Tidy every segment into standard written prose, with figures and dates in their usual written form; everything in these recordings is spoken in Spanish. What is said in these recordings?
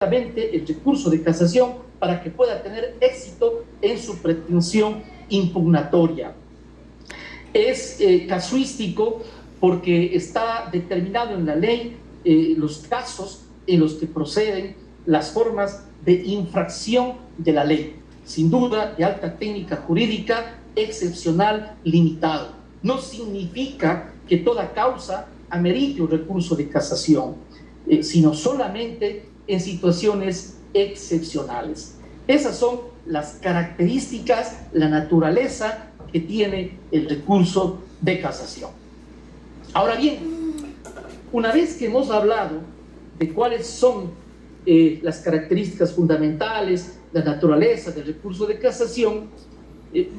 el recurso de casación para que pueda tener éxito en su pretensión impugnatoria. Es casuístico porque está determinado en la ley los casos en los que proceden las formas de infracción de la ley. Sin duda, de alta técnica jurídica, excepcional, limitado. No significa que toda causa amerite un recurso de casación, sino solamente en situaciones excepcionales. Esas son las características, la naturaleza que tiene el recurso de casación. Ahora bien, una vez que hemos hablado de cuáles son las características fundamentales, la naturaleza del recurso de casación,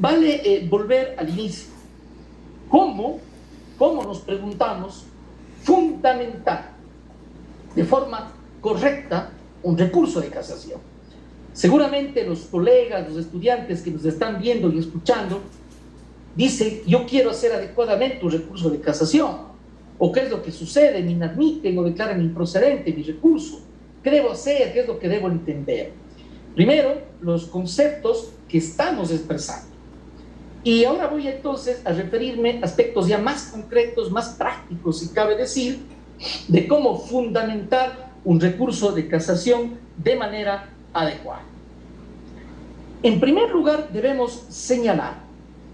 vale volver al inicio. ¿Cómo nos preguntamos fundamentar de forma correcta un recurso de casación? Seguramente los colegas, los estudiantes que nos están viendo y escuchando dicen: yo quiero hacer adecuadamente un recurso de casación, o qué es lo que sucede, me inadmiten o declaran improcedente mi recurso, qué debo hacer, qué es lo que debo entender. Primero, los conceptos que estamos expresando. Y ahora voy entonces a referirme a aspectos ya más concretos, más prácticos, si cabe decir, de cómo fundamentar un recurso de casación de manera adecuada. En primer lugar, debemos señalar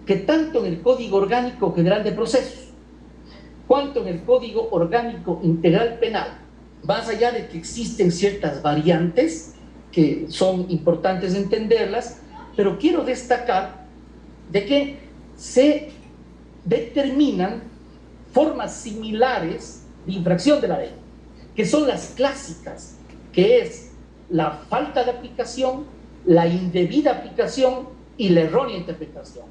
que tanto en el Código Orgánico General de Procesos, cuanto en el Código Orgánico Integral Penal, más allá de que existen ciertas variantes que son importantes entenderlas, pero quiero destacar de que se determinan formas similares de infracción de la ley, que son las clásicas, que es la falta de aplicación, la indebida aplicación y la errónea interpretación.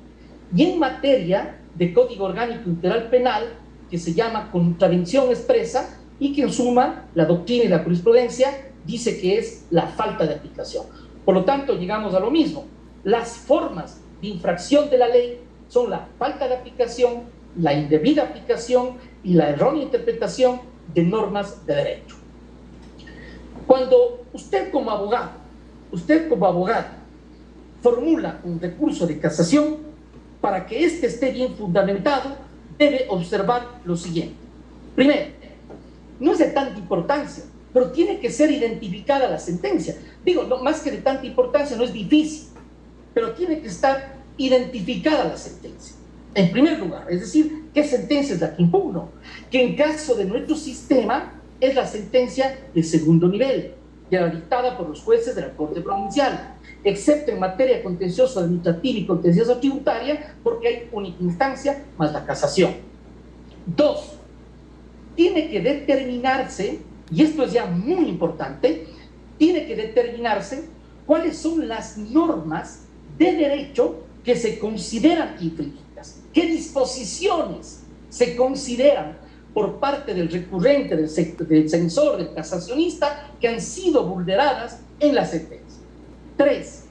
Y en materia de Código Orgánico Integral Penal, que se llama contravención expresa, y que en suma la doctrina y la jurisprudencia dice que es la falta de aplicación. Por lo tanto, llegamos a lo mismo. Las formas de infracción de la ley son la falta de aplicación, la indebida aplicación y la errónea interpretación de normas de derecho. Cuando usted como abogado formula un recurso de casación, para que éste esté bien fundamentado, debe observar lo siguiente. Primero, no es de tanta importancia, pero tiene que ser identificada la sentencia. Digo, no, más que de tanta importancia, no es difícil, pero tiene que estar identificada la sentencia. En primer lugar, es decir, ¿qué sentencia es la que impugno? Que en caso de nuestro sistema es la sentencia de segundo nivel, ya dictada por los jueces de la Corte Provincial, excepto en materia contencioso administrativa y contencioso tributaria, porque hay única instancia más la casación. Dos, tiene que determinarse, y esto es ya muy importante, tiene que determinarse cuáles son las normas de derecho que se consideran infringidas, qué disposiciones se consideran por parte del recurrente, del censor, del casacionista, que han sido vulneradas en la sentencia. Tres,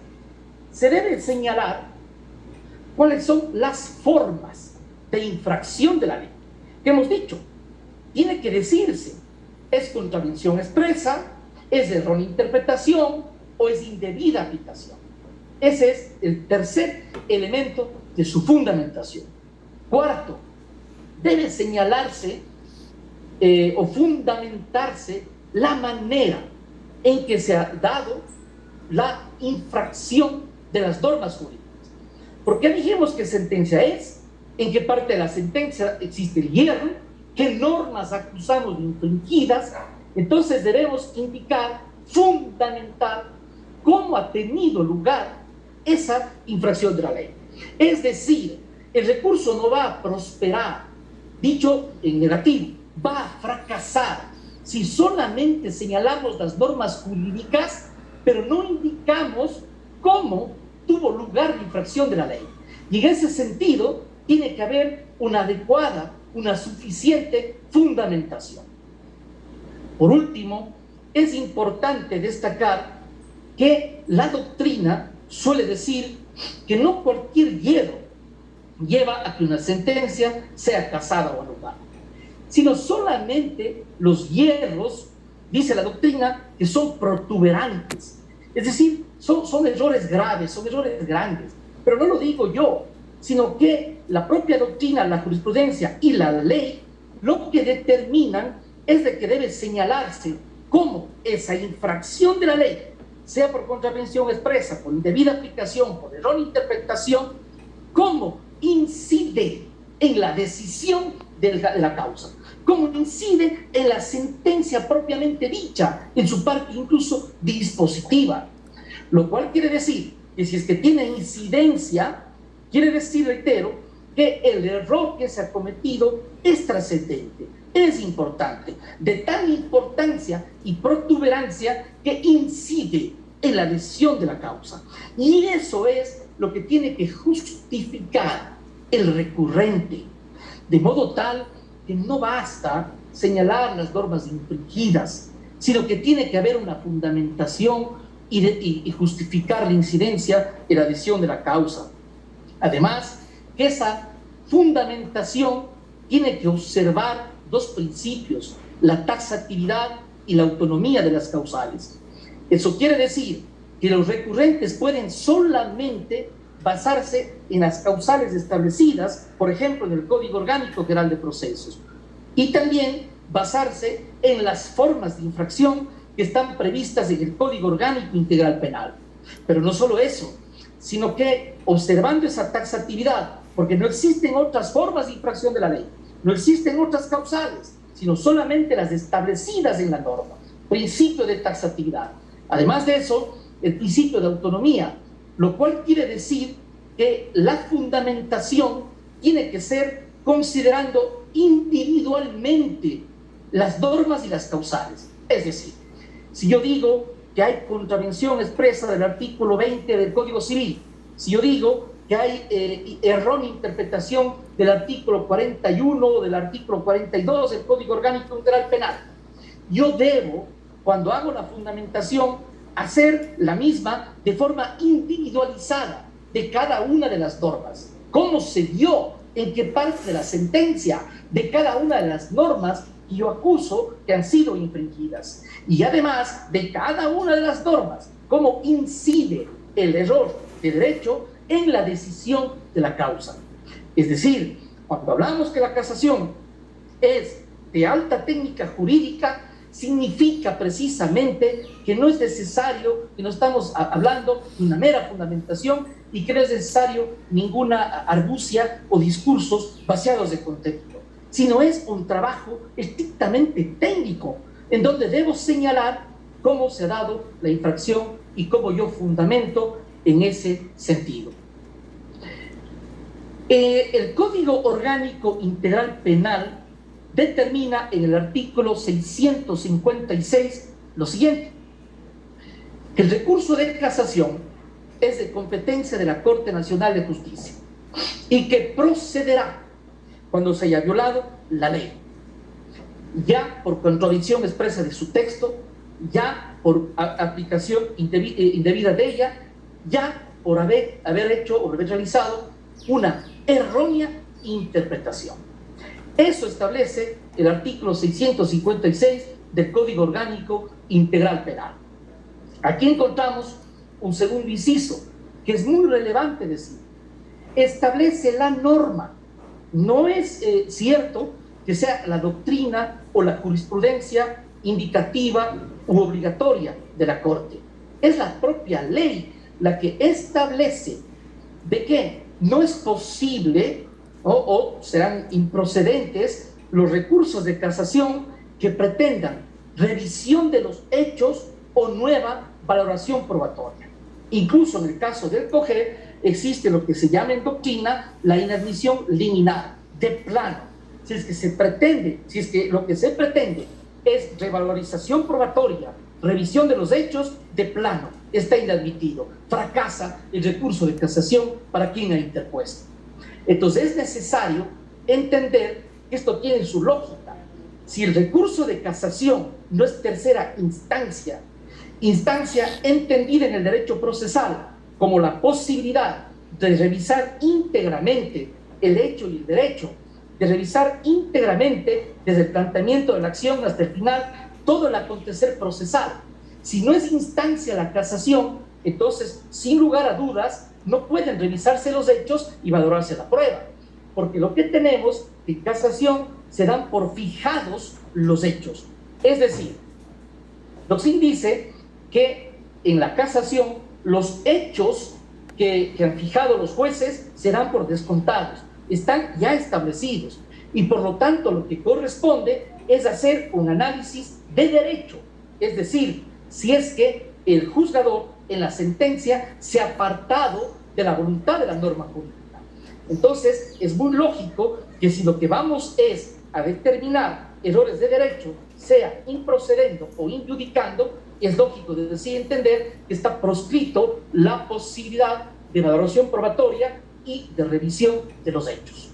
se debe señalar cuáles son las formas de infracción de la ley. ¿Qué hemos dicho? Tiene que decirse, ¿es contravención expresa, es errónea interpretación o es indebida aplicación? Ese es el tercer elemento de su fundamentación. Cuarto, debe señalarse o fundamentarse la manera en que se ha dado la infracción de las normas jurídicas. ¿Por qué dijimos que sentencia es? ¿En qué parte de la sentencia existe el hierro? ¿Qué normas acusamos de infringidas? Entonces debemos indicar, fundamentar cómo ha tenido lugar esa infracción de la ley. Es decir, el recurso no va a prosperar, dicho en negativo, va a fracasar si solamente señalamos las normas jurídicas, pero no indicamos cómo tuvo lugar la infracción de la ley. Y en ese sentido, tiene que haber una adecuada, una suficiente fundamentación. Por último, es importante destacar que la doctrina suele decir que no cualquier hierro lleva a que una sentencia sea casada o anulada, sino solamente los hierros dice la doctrina que son protuberantes, es decir, son errores graves, son errores grandes, pero no lo digo yo, sino que la propia doctrina, la jurisprudencia y la ley lo que determinan es de que debe señalarse cómo esa infracción de la ley, sea por contravención expresa, por indebida aplicación, por error de interpretación, cómo incide en la decisión de la causa, cómo incide en la sentencia propiamente dicha, en su parte incluso dispositiva. Lo cual quiere decir que si es que tiene incidencia, quiere decir, reitero, que el error que se ha cometido es trascendente, es importante, de tal importancia y protuberancia que incide en la decisión de la causa. Y eso es lo que tiene que justificar el recurrente, de modo tal que no basta señalar las normas infringidas, sino que tiene que haber una fundamentación y justificar la incidencia en la decisión de la causa. Además, que esa fundamentación tiene que observar dos principios: la taxatividad y la autonomía de las causales. Eso quiere decir que los recurrentes pueden solamente basarse en las causales establecidas, por ejemplo, en el Código Orgánico General de Procesos, y también basarse en las formas de infracción que están previstas en el Código Orgánico Integral Penal. Pero no solo eso, sino que observando esa taxatividad, porque no existen otras formas de infracción de la ley, no existen otras causales, sino solamente las establecidas en la norma, principio de taxatividad. Además de eso, el principio de autonomía, lo cual quiere decir que la fundamentación tiene que ser considerando individualmente las normas y las causales. Es decir, si yo digo que hay contravención expresa del artículo 20 del Código Civil, si yo digo que hay errónea interpretación del artículo 41 o del artículo 42 del Código Orgánico Integral Penal, yo debo, cuando hago la fundamentación, hacer la misma de forma individualizada de cada una de las normas. ¿Cómo se dio? ¿En qué parte de la sentencia de cada una de las normas que yo acuso que han sido infringidas? Y además de cada una de las normas, cómo incide el error de derecho en la decisión de la causa. Es decir, cuando hablamos que la casación es de alta técnica jurídica, significa precisamente que no es necesario, que no estamos hablando de una mera fundamentación y que no es necesario ninguna argucia o discursos vaciados de contexto, sino es un trabajo estrictamente técnico, en donde debo señalar cómo se ha dado la infracción y cómo yo fundamento en ese sentido. El Código Orgánico Integral Penal determina en el artículo 656 lo siguiente: que el recurso de casación es de competencia de la Corte Nacional de Justicia y que procederá cuando se haya violado la ley, ya por contradicción expresa de su texto, ya por aplicación indebida de ella, ya por haber hecho o haber realizado una errónea interpretación. Eso establece el artículo 656 del Código Orgánico Integral Penal. Aquí encontramos un segundo inciso que es muy relevante decir: establece la norma. No es cierto que sea la doctrina o la jurisprudencia indicativa u obligatoria de la Corte. Es la propia ley la que establece de que no es posible o serán improcedentes los recursos de casación que pretendan revisión de los hechos o nueva valoración probatoria. Incluso en el caso del COGER existe lo que se llama en doctrina la inadmisión liminar, de plano. Si es que lo que se pretende es revalorización probatoria, revisión de los hechos, de plano está inadmitido. Fracasa el recurso de casación para quien ha interpuesto. Entonces es necesario entender que esto tiene su lógica. Si el recurso de casación no es tercera instancia, instancia entendida en el derecho procesal como la posibilidad de revisar íntegramente el hecho y el derecho, de revisar íntegramente desde el planteamiento de la acción hasta el final todo el acontecer procesal. Si no es instancia la casación, entonces, sin lugar a dudas, no pueden revisarse los hechos y valorarse la prueba, porque lo que tenemos en casación se dan por fijados los hechos. Es decir, Doxin dice que en la casación los hechos que han fijado los jueces se dan por descontados, están ya establecidos, y por lo tanto lo que corresponde es hacer un análisis de derecho, es decir, si es que el juzgador en la sentencia se ha apartado de la voluntad de la norma jurídica. Entonces, es muy lógico que si lo que vamos es a determinar errores de derecho, sea improcedendo o injudicando, es lógico de decir entender que está proscrito la posibilidad de valoración probatoria y de revisión de los hechos.